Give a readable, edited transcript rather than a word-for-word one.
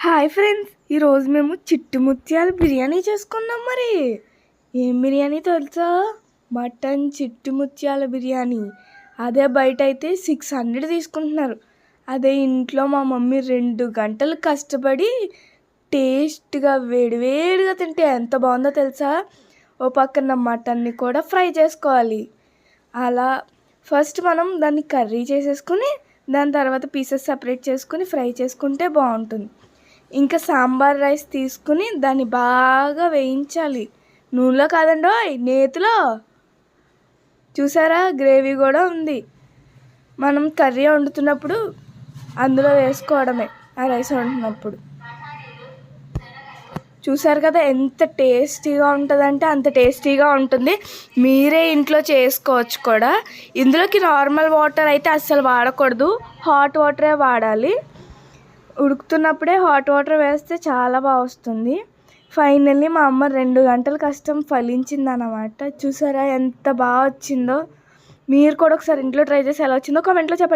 Hi friends, ఈరోజు మేము చిట్టి ముత్యాల బిర్యానీ చేసుకున్నాం. మరి ఏం బిర్యానీ తెలుసా? మటన్ చిట్టి ముత్యాల బిర్యానీ. అదే బయట అయితే 600 తీసుకుంటున్నారు. అదే ఇంట్లో మా మమ్మీ 2 గంటలు కష్టపడి టేస్ట్గా వేడివేడిగా తింటే ఎంత బాగుందో తెలుసా? ఓ పక్కన మటన్ని కూడా ఫ్రై చేసుకోవాలి. అలా ఫస్ట్ మనం దాన్ని కర్రీ చేసేసుకుని దాని తర్వాత పీసెస్ సపరేట్ చేసుకుని ఫ్రై చేసుకుంటే బాగుంటుంది. ఇంకా సాంబార్ రైస్ తీసుకుని దాన్ని బాగా వేయించాలి. నూనెలో కాదండోయ్, నేతిలో. చూసారా, గ్రేవీ కూడా ఉంది. మనం కర్రీ వండుతున్నప్పుడు అందులో వేసుకోవడమే, ఆ రైస్ వండుతున్నప్పుడు. చూసారు కదా ఎంత టేస్టీగా ఉంటుందంటే అంత టేస్టీగా ఉంటుంది. మీరే ఇంట్లో చేసుకోవచ్చు కూడా. ఇందులోకి నార్మల్ వాటర్ అయితే అస్సలు వాడకూడదు, హాట్ వాటరే వాడాలి. ఉడుకుతున్నప్పుడే హాట్ వాటర్ వేస్తే చాలా బాగా వస్తుంది. ఫైనల్లీ మా అమ్మ 2 గంటల కష్టం ఫలించిందన్నమాట. చూసారా ఎంత బాగా వచ్చిందో. మీరు కూడా ఒకసారి ఇంట్లో ట్రై చేసి ఎలా వచ్చిందో కామెంట్లో చెప్పండి.